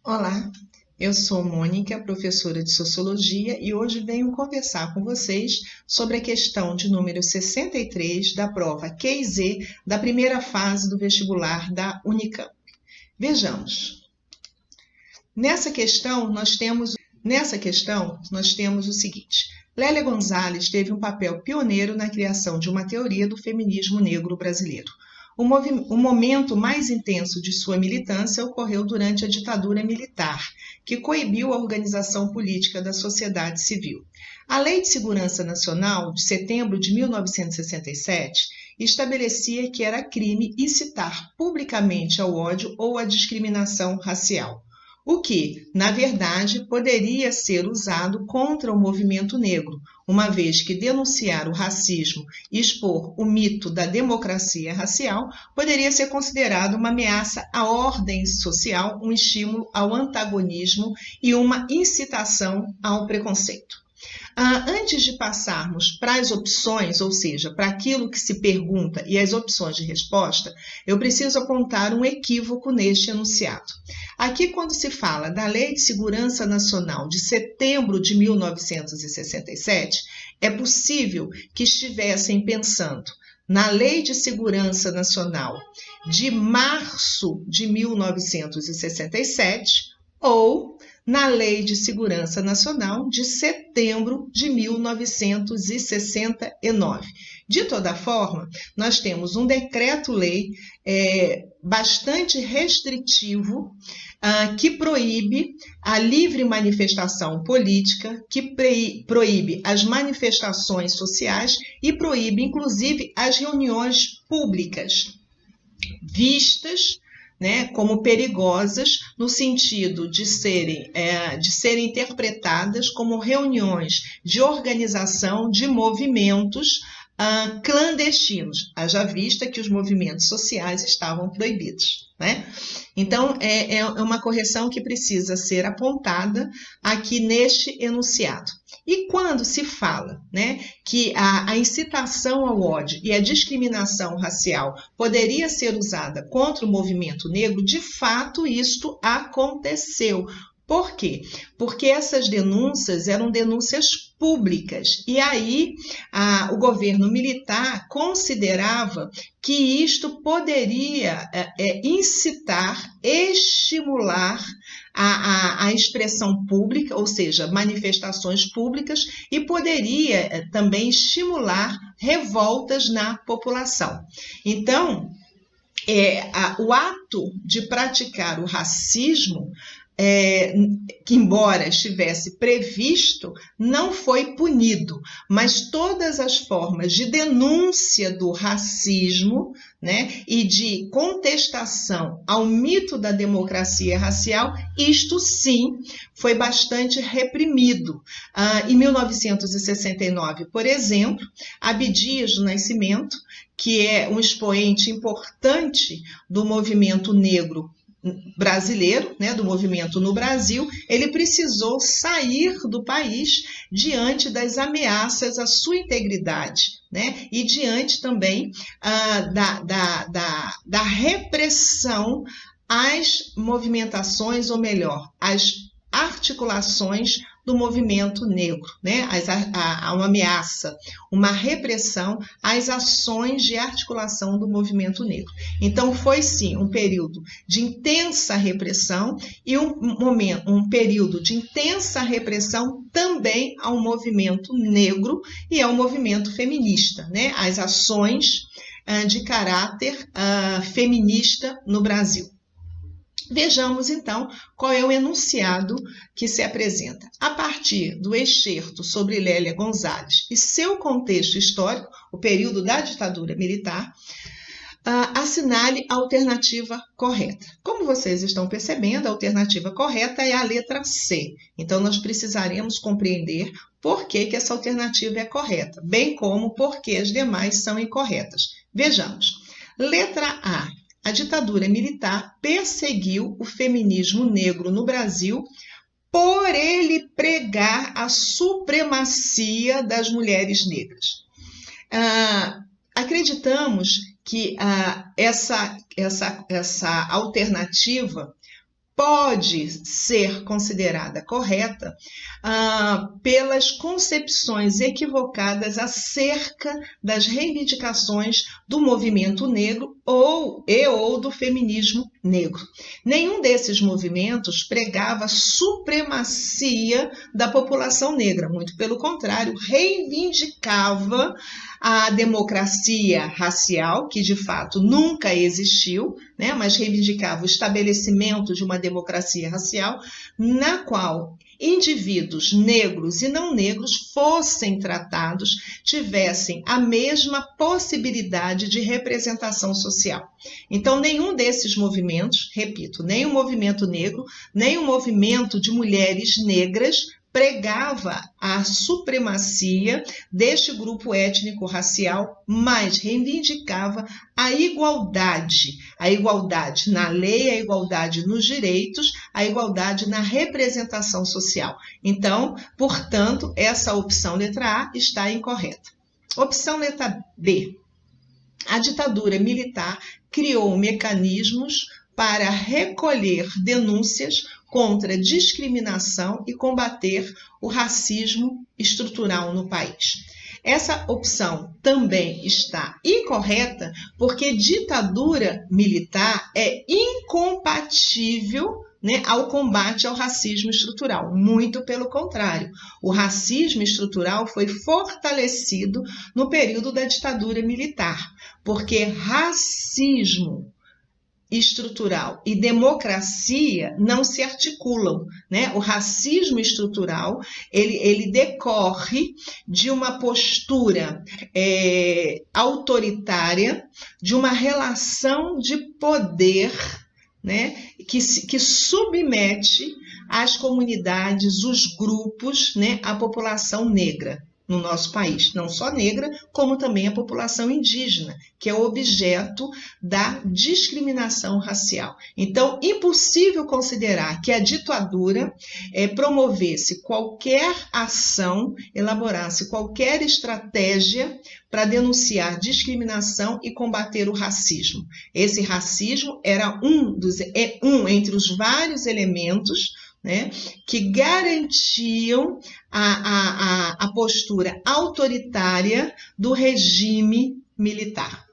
Olá, eu sou Mônica, professora de Sociologia, e hoje venho conversar com vocês sobre a questão de número 63 da prova QIZ da primeira fase do vestibular da Unicamp. Vejamos. Nessa questão, nós temos o seguinte: Lélia Gonzalez teve um papel pioneiro na criação de uma teoria do feminismo negro brasileiro. O momento mais intenso de sua militância ocorreu durante a ditadura militar, que coibiu a organização política da sociedade civil. A Lei de Segurança Nacional, de setembro de 1967, estabelecia que era crime incitar publicamente ao ódio ou à discriminação racial, o que, na verdade, poderia ser usado contra o movimento negro, uma vez que denunciar o racismo e expor o mito da democracia racial poderia ser considerado uma ameaça à ordem social, um estímulo ao antagonismo e uma incitação ao preconceito. Antes de passarmos para as opções, ou seja, para aquilo que se pergunta e as opções de resposta, eu preciso apontar um equívoco neste enunciado. Aqui, quando se fala da Lei de Segurança Nacional de setembro de 1967, é possível que estivessem pensando na Lei de Segurança Nacional de março de 1967 ou na Lei de Segurança Nacional de setembro de 1969. De toda forma, nós temos um decreto-lei bastante restritivo que proíbe a livre manifestação política, que proíbe as manifestações sociais e proíbe, inclusive, as reuniões públicas vistas como perigosas no sentido de serem interpretadas como reuniões de organização de movimentos clandestinos, haja vista que os movimentos sociais estavam proibidos. Então, é uma correção que precisa ser apontada aqui neste enunciado. E quando se fala que a incitação ao ódio e a discriminação racial poderia ser usada contra o movimento negro, de fato isto aconteceu. Por quê? Porque essas denúncias eram denúncias públicas e aí o governo militar considerava que isto poderia incitar, estimular a expressão pública, ou seja, manifestações públicas, e poderia também estimular revoltas na população. Então, o ato de praticar o racismo, que embora estivesse previsto, não foi punido, mas todas as formas de denúncia do racismo e de contestação ao mito da democracia racial, isto sim foi bastante reprimido. Em 1969, por exemplo, Abdias do Nascimento, que é um expoente importante do movimento negro brasileiro, do movimento no Brasil, ele precisou sair do país diante das ameaças à sua integridade, e diante também da repressão às movimentações, ou melhor, às articulações do movimento negro, há uma ameaça, uma repressão às ações de articulação do movimento negro. Então, foi sim um período de intensa repressão e um período de intensa repressão também ao movimento negro e ao movimento feminista, as ações de caráter feminista no Brasil. Vejamos, então, qual é o enunciado que se apresenta. A partir do excerto sobre Lélia Gonzalez e seu contexto histórico, o período da ditadura militar, assinale a alternativa correta. Como vocês estão percebendo, a alternativa correta é a letra C. Então, nós precisaremos compreender por que essa alternativa é correta, bem como por que as demais são incorretas. Vejamos. Letra A. A ditadura militar perseguiu o feminismo negro no Brasil por ele pregar a supremacia das mulheres negras. Acreditamos que essa alternativa pode ser considerada correta pelas concepções equivocadas acerca das reivindicações do movimento negro ou do feminismo negro. Nenhum desses movimentos pregava a supremacia da população negra, muito pelo contrário, reivindicava a democracia racial, que de fato nunca existiu, né, mas reivindicava o estabelecimento de uma democracia racial na qual indivíduos negros e não negros fossem tratados, tivessem a mesma possibilidade de representação social. Então, nenhum desses movimentos, repito, nem o movimento negro, nem o movimento de mulheres negras pregava a supremacia deste grupo étnico-racial, mas reivindicava a igualdade na lei, a igualdade nos direitos, a igualdade na representação social. Então, portanto, essa opção letra A está incorreta. Opção letra B. A ditadura militar criou mecanismos para recolher denúncias contra discriminação e combater o racismo estrutural no país. Essa opção também está incorreta porque ditadura militar é incompatível, né, ao combate ao racismo estrutural. Muito pelo contrário, o racismo estrutural foi fortalecido no período da ditadura militar, porque racismo estrutural e democracia não se articulam, né? O racismo estrutural ele decorre de uma postura autoritária, de uma relação de poder, né? Que submete as comunidades, os grupos, né? A população negra no nosso país, não só negra, como também a população indígena, que é objeto da discriminação racial. Então, impossível considerar que a ditadura promovesse qualquer ação, elaborasse qualquer estratégia para denunciar discriminação e combater o racismo. Esse racismo era um entre os vários elementos, né, que garantiam a postura autoritária do regime militar.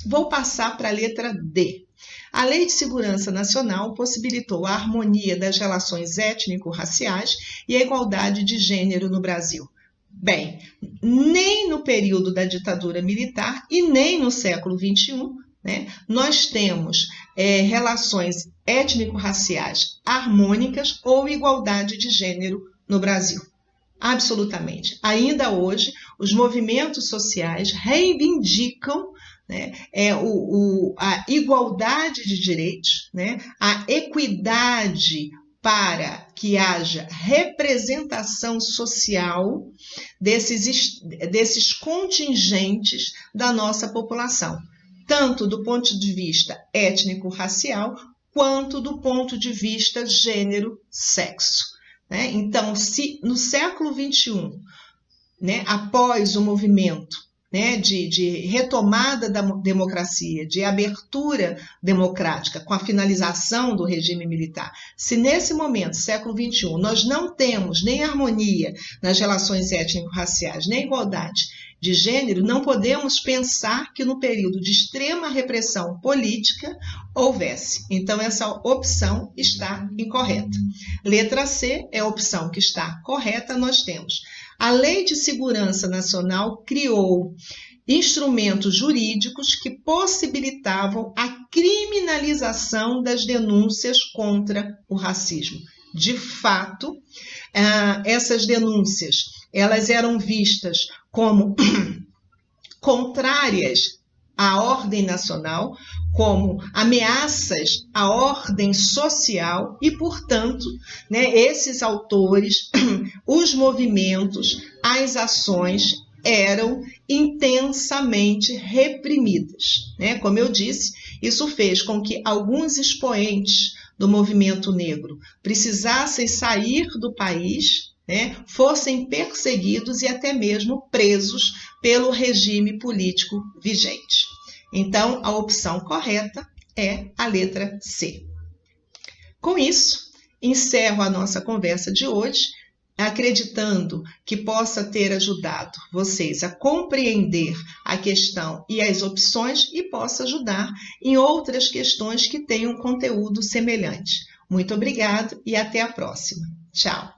Vou passar para a letra D. A Lei de Segurança Nacional possibilitou a harmonia das relações étnico-raciais e a igualdade de gênero no Brasil. Bem, nem no período da ditadura militar e nem no século XXI, né, nós temos relações étnico-raciais harmônicas ou igualdade de gênero no Brasil. Absolutamente. Ainda hoje, os movimentos sociais reivindicam, né, a igualdade de direitos, né, a equidade para que haja representação social desses contingentes da nossa população, tanto do ponto de vista étnico-racial, quanto do ponto de vista gênero-sexo. Né? Então, se no século XXI, né, após o movimento, né, de retomada da democracia, de abertura democrática com a finalização do regime militar, se nesse momento, século XXI, nós não temos nem harmonia nas relações étnico-raciais, nem igualdade de gênero, não podemos pensar que no período de extrema repressão política houvesse. Então, essa opção está incorreta. Letra C é a opção que está correta. Nós temos a Lei de Segurança Nacional criou instrumentos jurídicos que possibilitavam a criminalização das denúncias contra o racismo. De fato, essas denúncias elas eram vistas como contrárias à ordem nacional, como ameaças à ordem social e, portanto, né, esses autores, os movimentos, as ações eram intensamente reprimidas. Né? Como eu disse, isso fez com que alguns expoentes do movimento negro precisassem sair do país, né, fossem perseguidos e até mesmo presos pelo regime político vigente. Então, a opção correta é a letra C. Com isso, encerro a nossa conversa de hoje, acreditando que possa ter ajudado vocês a compreender a questão e as opções e possa ajudar em outras questões que tenham conteúdo semelhante. Muito obrigado e até a próxima. Tchau!